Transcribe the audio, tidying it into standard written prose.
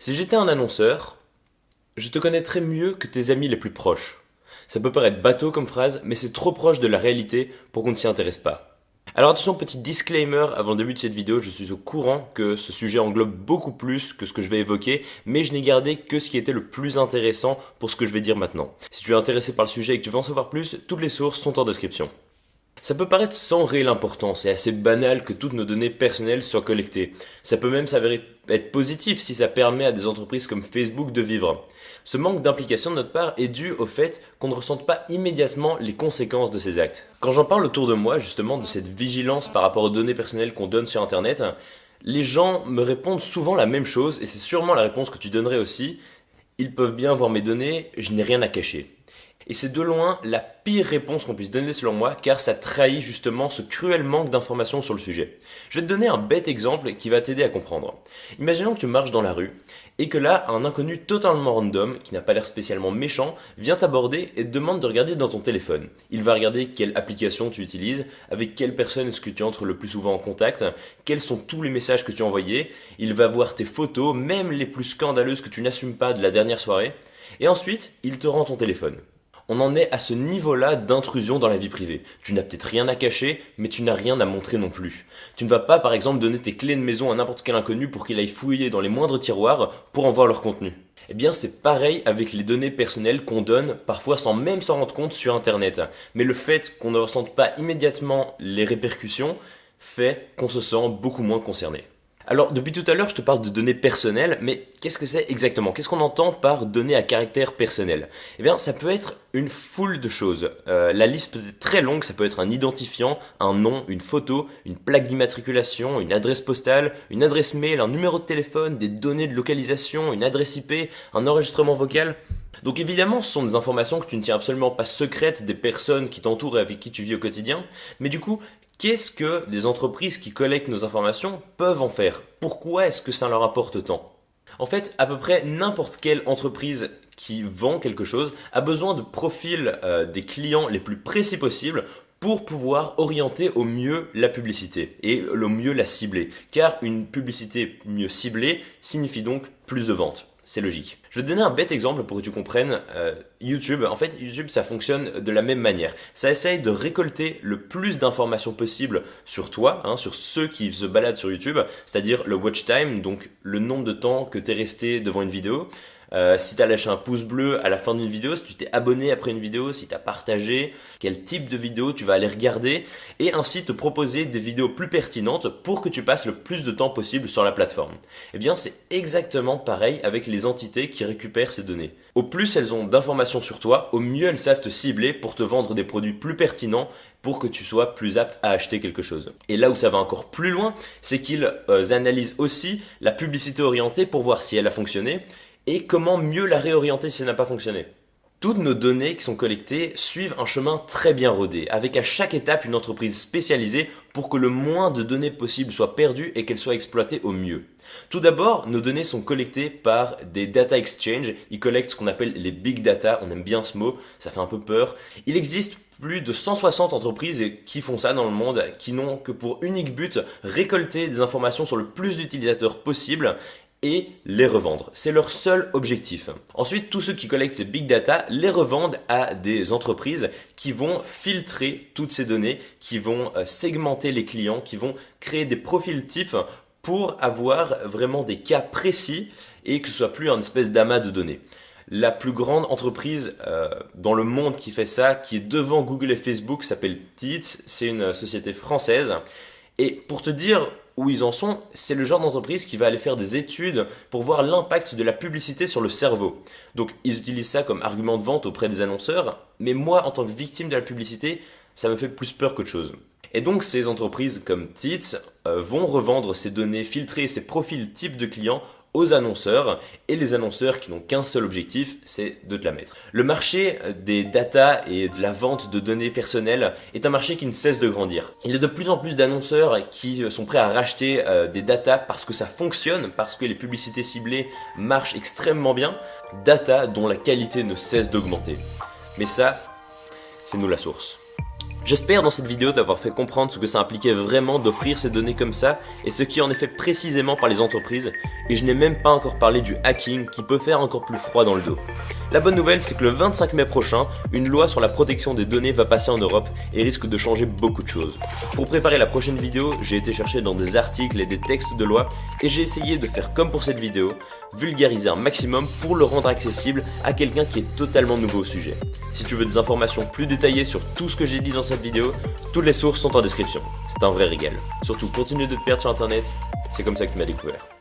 Si j'étais un annonceur, je te connaîtrais mieux que tes amis les plus proches. Ça peut paraître bateau comme phrase, mais c'est trop proche de la réalité pour qu'on ne s'y intéresse pas. Alors attention, petit disclaimer avant le début de cette vidéo, je suis au courant que ce sujet englobe beaucoup plus que ce que je vais évoquer, mais je n'ai gardé que ce qui était le plus intéressant pour ce que je vais dire maintenant. Si tu es intéressé par le sujet et que tu veux en savoir plus, toutes les sources sont en description. Ça peut paraître sans réelle importance et assez banal que toutes nos données personnelles soient collectées. Ça peut même s'avérer être positif si ça permet à des entreprises comme Facebook de vivre. Ce manque d'implication de notre part est dû au fait qu'on ne ressente pas immédiatement les conséquences de ces actes. Quand j'en parle autour de moi justement de cette vigilance par rapport aux données personnelles qu'on donne sur Internet, les gens me répondent souvent la même chose et c'est sûrement la réponse que tu donnerais aussi. Ils peuvent bien voir mes données, je n'ai rien à cacher. Et c'est de loin la pire réponse qu'on puisse donner selon moi, car ça trahit justement ce cruel manque d'informations sur le sujet. Je vais te donner un bête exemple qui va t'aider à comprendre. Imaginons que tu marches dans la rue, et que là, un inconnu totalement random, qui n'a pas l'air spécialement méchant, vient t'aborder et te demande de regarder dans ton téléphone. Il va regarder quelle application tu utilises, avec quelle personne est-ce que tu entres le plus souvent en contact, quels sont tous les messages que tu as envoyés, il va voir tes photos, même les plus scandaleuses que tu n'assumes pas de la dernière soirée, et ensuite, il te rend ton téléphone. On en est à ce niveau-là d'intrusion dans la vie privée. Tu n'as peut-être rien à cacher, mais tu n'as rien à montrer non plus. Tu ne vas pas par exemple donner tes clés de maison à n'importe quel inconnu pour qu'il aille fouiller dans les moindres tiroirs pour en voir leur contenu. Eh bien c'est pareil avec les données personnelles qu'on donne, parfois sans même s'en rendre compte sur Internet. Mais le fait qu'on ne ressente pas immédiatement les répercussions fait qu'on se sent beaucoup moins concerné. Alors, depuis tout à l'heure, je te parle de données personnelles, mais qu'est-ce que c'est exactement? Qu'est-ce qu'on entend par données à caractère personnel? Eh bien, ça peut être une foule de choses. La liste peut être très longue, ça peut être un identifiant, un nom, une photo, une plaque d'immatriculation, une adresse postale, une adresse mail, un numéro de téléphone, des données de localisation, une adresse IP, un enregistrement vocal. Donc évidemment, ce sont des informations que tu ne tiens absolument pas secrètes des personnes qui t'entourent et avec qui tu vis au quotidien, mais du coup, qu'est-ce que des entreprises qui collectent nos informations peuvent en faire? Pourquoi est-ce que ça leur apporte tant? En fait, à peu près n'importe quelle entreprise qui vend quelque chose a besoin de profils des clients les plus précis possibles pour pouvoir orienter au mieux la publicité et au mieux la cibler. Car une publicité mieux ciblée signifie donc plus de ventes. C'est logique. Je vais te donner un bête exemple pour que tu comprennes YouTube. En fait, YouTube, ça fonctionne de la même manière. Ça essaye de récolter le plus d'informations possible sur toi, sur ceux qui se baladent sur YouTube, c'est-à-dire le watch time, donc le nombre de temps que tu es resté devant une vidéo. Si tu as lâché un pouce bleu à la fin d'une vidéo, si tu t'es abonné après une vidéo, si tu as partagé, quel type de vidéo tu vas aller regarder et ainsi te proposer des vidéos plus pertinentes pour que tu passes le plus de temps possible sur la plateforme. Eh bien, c'est exactement pareil avec les entités qui récupèrent ces données. Au plus elles ont d'informations sur toi, au mieux elles savent te cibler pour te vendre des produits plus pertinents pour que tu sois plus apte à acheter quelque chose. Et là où ça va encore plus loin, c'est qu'ils analysent aussi la publicité orientée pour voir si elle a fonctionné et comment mieux la réorienter si ça n'a pas fonctionné. Toutes nos données qui sont collectées suivent un chemin très bien rodé, avec à chaque étape une entreprise spécialisée pour que le moins de données possibles soient perdues et qu'elles soient exploitées au mieux. Tout d'abord, nos données sont collectées par des data exchange, ils collectent ce qu'on appelle les big data, on aime bien ce mot, ça fait un peu peur. Il existe plus de 160 entreprises qui font ça dans le monde, qui n'ont que pour unique but récolter des informations sur le plus d'utilisateurs possible et les revendre. C'est leur seul objectif. Ensuite, tous ceux qui collectent ces big data les revendent à des entreprises qui vont filtrer toutes ces données, qui vont segmenter les clients, qui vont créer des profils types pour avoir vraiment des cas précis et que ce soit plus un espèce d'amas de données. La plus grande entreprise dans le monde qui fait ça, qui est devant Google et Facebook, s'appelle Teads. C'est une société française. Et pour te dire où ils en sont, c'est le genre d'entreprise qui va aller faire des études pour voir l'impact de la publicité sur le cerveau. Donc ils utilisent ça comme argument de vente auprès des annonceurs, mais moi en tant que victime de la publicité, ça me fait plus peur qu'autre chose. Et donc ces entreprises comme Teads vont revendre ces données filtrées, ces profils types de clients aux annonceurs et les annonceurs qui n'ont qu'un seul objectif, c'est de te la mettre. Le marché des data et de la vente de données personnelles est un marché qui ne cesse de grandir. Il y a de plus en plus d'annonceurs qui sont prêts à racheter des data parce que ça fonctionne, parce que les publicités ciblées marchent extrêmement bien, data dont la qualité ne cesse d'augmenter. Mais ça, c'est nous la source. J'espère dans cette vidéo t'avoir fait comprendre ce que ça impliquait vraiment d'offrir ces données comme ça et ce qui en est fait précisément par les entreprises, et je n'ai même pas encore parlé du hacking qui peut faire encore plus froid dans le dos. La bonne nouvelle, c'est que le 25 mai prochain, une loi sur la protection des données va passer en Europe et risque de changer beaucoup de choses. Pour préparer la prochaine vidéo, j'ai été chercher dans des articles et des textes de loi et j'ai essayé de faire comme pour cette vidéo, vulgariser un maximum pour le rendre accessible à quelqu'un qui est totalement nouveau au sujet. Si tu veux des informations plus détaillées sur tout ce que j'ai dit dans cette vidéo, toutes les sources sont en description. C'est un vrai régal. Surtout, continue de te perdre sur internet, c'est comme ça que tu m'as découvert.